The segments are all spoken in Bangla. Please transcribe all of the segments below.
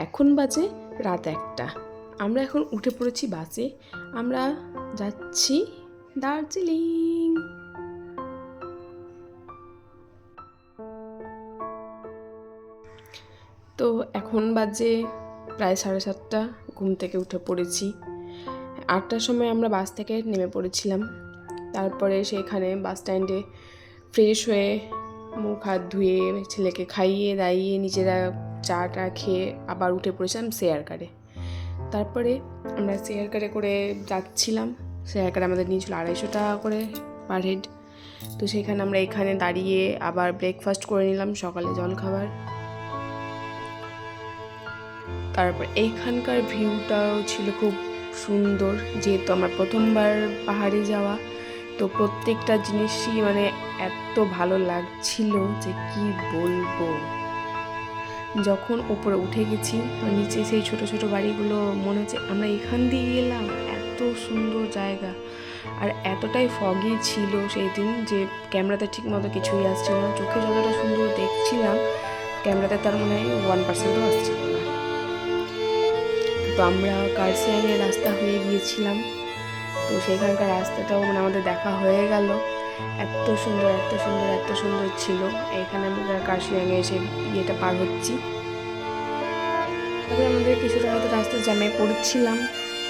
এখন বাজে রাত 1টা। আমরা এখন উঠে পড়েছি বাসে। আমরা যাচ্ছি দার্জিলিং। তো এখন বাজে প্রায় 7:30। ঘুম থেকে উঠে পড়েছি। 8টার সময় আমরা বাস থেকে নেমে পড়েছিলাম। তারপরে সেখানে বাস স্ট্যান্ডে ফ্রেশ হয়ে মুখ হাত ধুয়ে ছেলেকে খাইয়ে দাইয়ে নিজেরা চা খেয়ে আবার উঠে পড়েছিলাম শেয়ার কারে। তারপরে আমরা শেয়ার কারে করে যাচ্ছিলাম। শেয়ার কারে আমাদের নিয়েছিল 250 টাকা করে পার হেড। তো সেখানে আমরা এখানে দাঁড়িয়ে আবার ব্রেকফাস্ট করে নিলাম, সকালে জলখাবার। তারপর এইখানকার ভিউটাও ছিল খুব সুন্দর, যেহেতু আমার প্রথমবার পাহাড়ে যাওয়া, তো প্রত্যেকটা জিনিসই মানে এত ভালো লাগছিল যে কি বলবো। যখন উপরে উঠে গেছি নিচে সেই ছোট ছোট বাড়িগুলো মনে হচ্ছে আমরা এখান দিয়ে গেলাম। এত সুন্দর জায়গা, আর এতটাই ফগি ছিল সেই দিন যে ক্যামেরাতে ঠিক মতো কিছুই আসছিল না। চোখে যতটা সুন্দর দেখছিলাম ক্যামেরাতে তার মনে হয় 1%ও আসছিল না। তো আমরা কার্সিয়াংয়ের রাস্তা হয়ে গিয়েছিলাম। তো সেখানকার রাস্তাটাও মানে আমাদের দেখা হয়ে গেল। এত সুন্দর এত সুন্দর এত সুন্দর ছিল। এখানে আমরা কার্সিয়াংয়ে এসে ইয়েটা পার হচ্ছি। তারপরে আমাদের কিছুটা হয়তো রাস্তা জ্যামে পড়ছিলাম।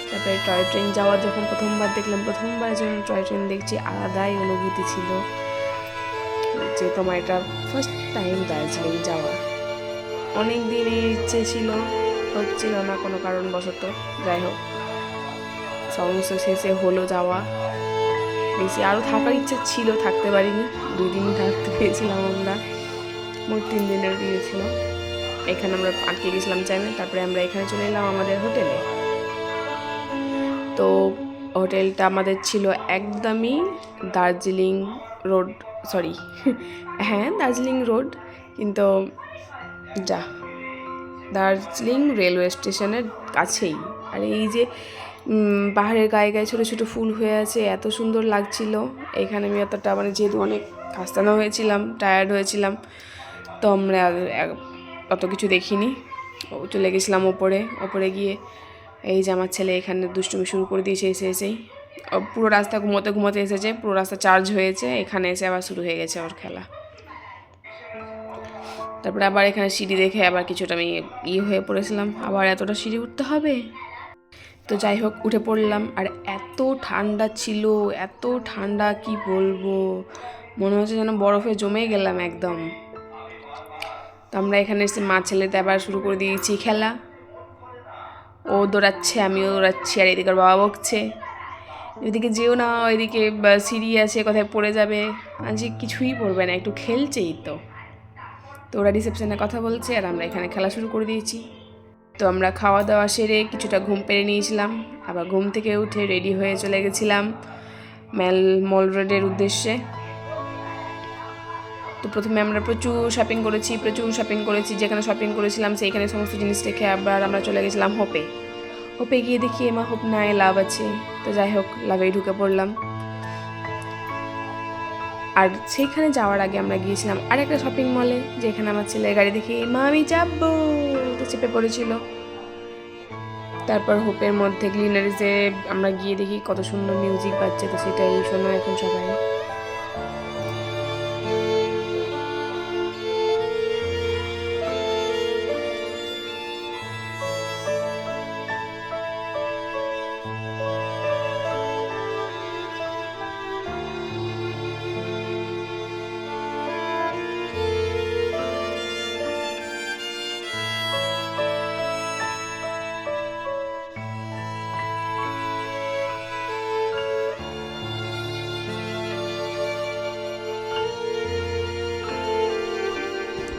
তারপরে টয় ট্রেন যাওয়া যখন প্রথমবার দেখলাম, প্রথমবার যখন টয় ট্রেন দেখছি আলাদাই অনুভূতি ছিল, যে তোমার এটা ফার্স্ট টাইম দার্জিলিং যাওয়া। অনেক দিনের ইচ্ছে ছিল, হচ্ছিল না কোনো কারণবশত। যাই হোক, সমস্ত শেষে হলো যাওয়া। বেশি আরও থাকার ইচ্ছা ছিল, থাকতে পারিনি। 2 দিন থাকতে পেয়েছিলাম আমরা, মোট 3 দিনের গিয়েছিল। এখানে আমরা আটকে গেছিলাম জ্যামে। তারপরে আমরা এখানে চলে এলাম আমাদের হোটেলে। তো হোটেলটা আমাদের ছিল একদমই দার্জিলিং রোড, সরি হ্যাঁ দার্জিলিং রোড, কিন্তু দার্জিলিং রেলওয়ে স্টেশনের কাছেই। আর এই যে পাহাড়ের গায়ে গায়ে ছোটো ছোটো ফুল হয়ে আছে, এত সুন্দর লাগছিল। এখানে আমি অতটা মানে যেহেতু অনেক কাস্তানো হয়েছিলাম, টায়ার্ড হয়েছিলাম, তো আমরা অত কিছু দেখিনি। চলে গেছিলাম ওপরে গিয়ে এই যে আমার ছেলে এখানে দুষ্টুমি শুরু করে দিয়েছে। এসেই পুরো রাস্তা ঘুমোতে এসেছে, পুরো রাস্তা চার্জ হয়েছে, এখানে এসে আবার শুরু হয়ে গেছে ওর খেলা। তারপরে আবার এখানে সিঁড়ি দেখে আবার কিছুটা আমি হয়ে পড়েছিলাম, আবার এতটা সিঁড়ি উঠতে হবে। তো যাই হোক উঠে পড়লাম। আর এত ঠান্ডা ছিল, এত ঠান্ডা কি বলবো, মনে হচ্ছে যেন বরফে জমে গেলাম একদম। তো আমরা এখানে এসে মা ছেলেতে আবার শুরু করে দিয়েছি খেলা। ও দৌড়াচ্ছে, আমিও দৌড়াচ্ছি, আর এদিকে ওর বাবা বকছে এদিকে যেও না, ওইদিকে সিঁড়ি আছে, কোথায় পড়ে যাবে। আজ কিছুই পড়বে না, একটু খেলছেই তো। তো ওরা রিসেপশনে কথা বলছে আর আমরা এখানে খেলা শুরু করে দিয়েছি। তো আমরা খাওয়া দাওয়া সেরে কিছুটা ঘুম পেরে নিয়েছিলাম। আবার ঘুম থেকে উঠে রেডি হয়ে চলে গেছিলাম মল রোডের উদ্দেশ্যে। তো প্রথমে আমরা প্রচুর শপিং করেছি। যেখানে শপিং করেছিলাম সেইখানে সমস্ত জিনিস রেখে আবার আমরা চলে গেছিলাম হোপে গিয়ে দেখি এমা হোপ নাই লাভ আছে। তো যাই হোক লাভেই ঢুকে পড়লাম। আর সেইখানে যাওয়ার আগে আমরা গিয়েছিলাম আরেকটা শপিং মলে, যেখানে আমার ছেলের গাড়ি দেখে মা আমি যাবো, তো চেপে পড়েছিল। তারপর হোপের মধ্যে গ্লিনারিজে আমরা গিয়ে দেখি কত সুন্দর মিউজিক বাজছে, তো সেটাই শোনো এখন সবাই।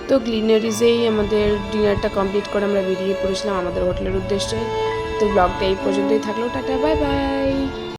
তো গ্লিনারিজেই আমাদের ডিনারটা কমপ্লিট করে আমরা বেরিয়ে পড়েছিলাম আমাদের হোটেলের উদ্দেশ্যে। তো ব্লগটা এই পর্যন্তই থাকলো, টাটা বাই বাই।